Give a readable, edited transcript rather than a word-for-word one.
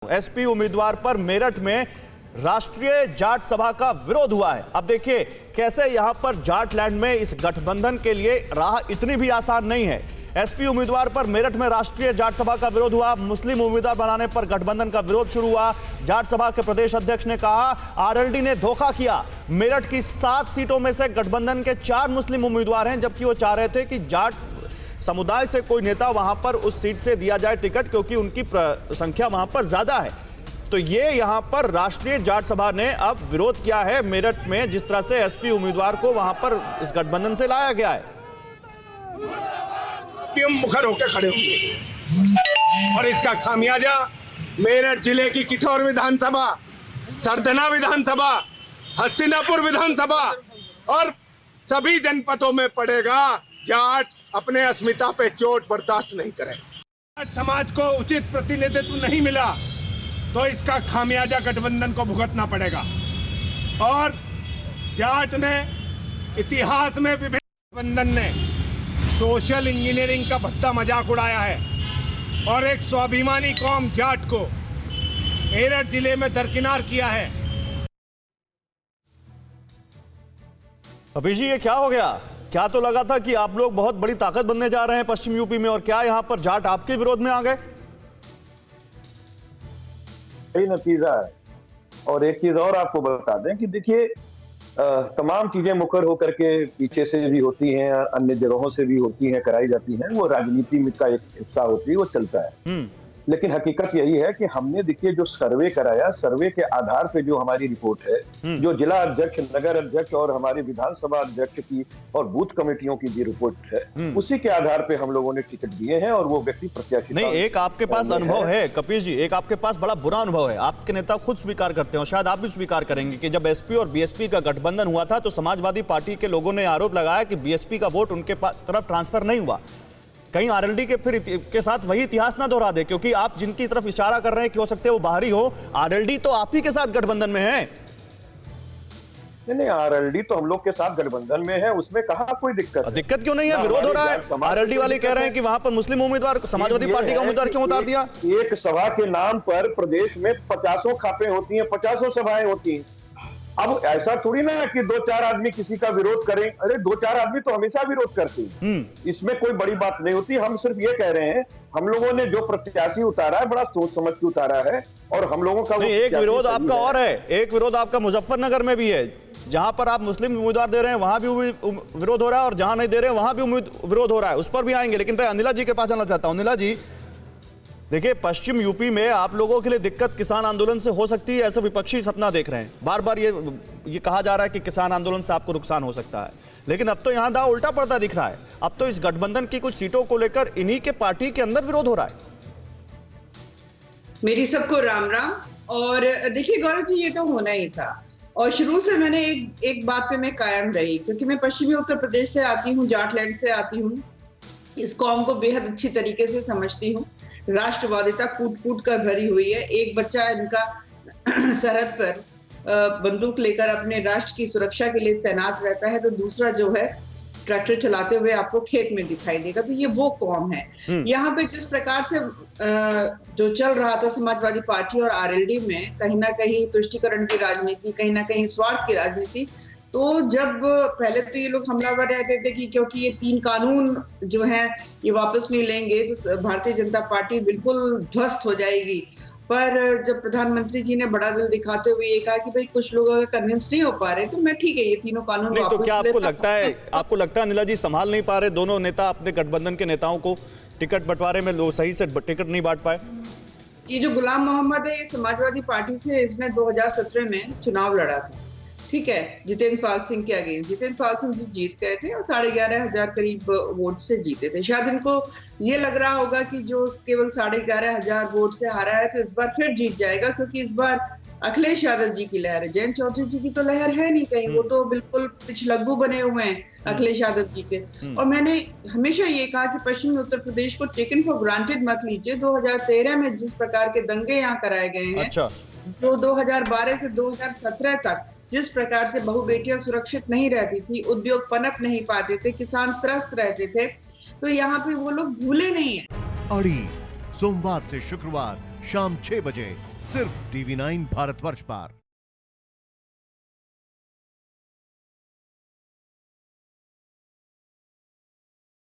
SP उम्मीदवार पर मेरठ में राष्ट्रीय जाट सभा का विरोध हुआ है। अब देखिए कैसे यहां पर जाटलैंड में इस गठबंधन के लिए राह इतनी भी आसान नहीं है। एसपी उम्मीदवार पर मेरठ में राष्ट्रीय जाट सभा का विरोध हुआ। मुस्लिम उम्मीदवार बनाने पर गठबंधन का विरोध शुरू हुआ। जाट सभा के प्रदेश अध्यक्ष ने कहा आरएलडी ने धोखा किया। मेरठ की 7 सीटों में से गठबंधन के 4 मुस्लिम उम्मीदवार हैं, जबकि वो चाह रहे थे कि जाट समुदाय से कोई नेता वहां पर उस सीट से दिया जाए टिकट, क्योंकि उनकी संख्या वहां पर ज्यादा है। तो ये यहां पर राष्ट्रीय जाट सभा ने अब विरोध किया है मेरठ में, जिस तरह से एसपी उम्मीदवार को वहां पर इस गठबंधन से लाया गया है। मुखर होकर खड़े होंगे और इसका खामियाजा मेरठ जिले की किठौर विधानसभा, सरदना विधानसभा, हस्तिनापुर विधानसभा और सभी जनपदों में पड़ेगा। जाट अपने अस्मिता पे चोट बर्दाश्त नहीं करेगा। जाट समाज को उचित प्रतिनिधित्व नहीं मिला तो इसका खामियाजा गठबंधन को भुगतना पड़ेगा। और जाट ने इतिहास में विभिन्न गठबंधन ने सोशल इंजीनियरिंग का भद्दा मजाक उड़ाया है और एक स्वाभिमानी कौम जाट को मेरठ जिले में दरकिनार किया है। अभी जी ये क्या हो गया? क्या तो लगा था कि आप लोग बहुत बड़ी ताकत बनने जा रहे हैं पश्चिम यूपी में, और क्या यहां पर जाट आपके विरोध में आ गए? यही नतीजा है। और एक चीज और आपको बता दें कि देखिए तमाम चीजें मुखर होकर के पीछे से भी होती हैं, अन्य जगहों से भी होती हैं, कराई जाती हैं, वो राजनीति में का एक हिस्सा होती है, वो चलता है। लेकिन हकीकत यही है कि हमने देखिए जो सर्वे कराया, सर्वे के आधार पे जो हमारी रिपोर्ट है, जो जिला अध्यक्ष, नगर अध्यक्ष और हमारे विधानसभा अध्यक्ष की और बूथ कमेटियों की जो रिपोर्ट है, उसी के आधार पे हम लोगों ने टिकट दिए हैं और वो व्यक्ति प्रत्याशी नहीं। एक आपके पास अनुभव है कपिल जी, एक आपके पास बड़ा बुरा अनुभव है। आपके नेता खुद स्वीकार करते हैं और शायद आप भी स्वीकार करेंगे कि जब एसपी और बीएसपी का गठबंधन हुआ था तो समाजवादी पार्टी के लोगों ने आरोप लगाया कि बीएसपी का वोट उनके तरफ ट्रांसफर नहीं हुआ। कहीं आरएलडी के फिर के साथ वही इतिहास ना दोहरा दे, क्योंकि आप जिनकी तरफ इशारा कर रहे हैं कि हो सकते हैं वो बाहरी हो, आरएलडी तो आप ही के साथ गठबंधन में है। नहीं, आरएलडी तो हम लोग के साथ गठबंधन में है, उसमें कहाँ कोई दिक्कत क्यों नहीं है? विरोध हो रहा है। आरएलडी वाले कह रहे हैं कि वहां पर मुस्लिम उम्मीदवार, समाजवादी पार्टी का उम्मीदवार क्यों उतार दिया? एक सभा के नाम पर प्रदेश में 50 खापें होती हैं, 50 सभाएं होती हैं। अब ऐसा थोड़ी ना है कि 2-4 आदमी किसी का विरोध करें। अरे 2-4 आदमी तो हमेशा विरोध करते हैं, इसमें कोई बड़ी बात नहीं होती। हम सिर्फ ये कह रहे हैं हम लोगों ने जो प्रत्याशी उतारा है बड़ा सोच समझ के उतारा है, और हम लोगों का एक विरोध आपका और है, एक विरोध आपका मुजफ्फरनगर में भी है, जहां पर आप मुस्लिम उम्मीदवार दे रहे हैं वहां भी विरोध हो रहा है, और जहां नहीं दे रहे हैं वहां भी विरोध हो रहा है। उस पर भी आएंगे, लेकिन मैं अनिला जी के पास जाना चाहता हूं। अनिला जी देखिए, पश्चिम यूपी में आप लोगों के लिए दिक्कत किसान आंदोलन से हो सकती है, ऐसा विपक्षी सपना देख रहे हैं। बार बार ये कहा जा रहा है कि किसान आंदोलन से आपको नुकसान हो सकता है, लेकिन अब तो यहां दांव उल्टा पड़ता दिख रहा है। अब तो इस गठबंधन की कुछ सीटों को लेकर इन्हीं के पार्टी के अंदर विरोध हो रहा है। मेरी सबको राम राम। और देखिए गौरव जी, ये तो होना ही था, और शुरू से मैंने एक बात पे मैं कायम रही, क्योंकि मैं पश्चिमी उत्तर प्रदेश से आती हूँ, जाटलैंड से आती हूँ, इस कौम को बेहद अच्छी तरीके से समझती हूँ। राष्ट्रवादिता कूट कूट कर भरी हुई है। एक बच्चा इनका सरहद पर बंदूक लेकर अपने राष्ट्र की सुरक्षा के लिए तैनात रहता है, तो दूसरा जो है ट्रैक्टर चलाते हुए आपको खेत में दिखाई देगा। तो ये वो कौम है। यहाँ पे जिस प्रकार से जो चल रहा था समाजवादी पार्टी और आरएलडी में, कहीं ना कहीं तुष्टीकरण की राजनीति, कहीं ना कहीं स्वार्थ की राजनीति। तो जब पहले तो ये लोग हमलावर रहते थे कि क्योंकि ये 3 कानून जो हैं ये वापस नहीं लेंगे तो भारतीय जनता पार्टी बिल्कुल ध्वस्त हो जाएगी। पर जब प्रधानमंत्री जी ने बड़ा दिल दिखाते हुए ये कहा कि भाई कुछ लोग अगर कन्विंस नहीं हो पा रहे तो मैं ठीक है ये 3 कानून नहीं, वापस तो क्या आपको लगता है अनिला जी संभाल नहीं पा रहे दोनों नेता अपने गठबंधन के नेताओं को? टिकट बंटवारे में लोग सही से टिकट नहीं बांट पाए। ये जो गुलाम मोहम्मद है, ये समाजवादी पार्टी से इसने 2017 में चुनाव लड़ा था, ठीक है, जितेंद्र पाल सिंह के अगेंस्ट। जितेंद्र पाल सिंह जी जीत गए थे और 11,500 करीब वोट से जीते थे। शायद इनको ये लग रहा होगा कि जो केवल 11,500 वोट से हारा है तो इस बार फिर जीत जाएगा, क्योंकि इस बार अखिलेश यादव जी की लहर है। जयंत चौधरी जी की तो लहर है नहीं कहीं, वो तो बिल्कुल पिछलग्गू बने हुए हैं अखिलेश यादव जी के। और मैंने हमेशा ये कहा कि पश्चिमी उत्तर प्रदेश को टेकन फॉर ग्रांटेड मत लीजिए। 2013 में जिस प्रकार के दंगे यहाँ कराए गए हैं, जो 2012 से 2017 तक जिस प्रकार से बहु बेटियां सुरक्षित नहीं रहती थी, उद्योग पनप नहीं पाते थे, किसान त्रस्त रहते थे, तो यहाँ पे वो लोग भूले नहीं है। अड़ी सोमवार से शुक्रवार शाम 6 बजे सिर्फ TV9 भारतवर्ष पर।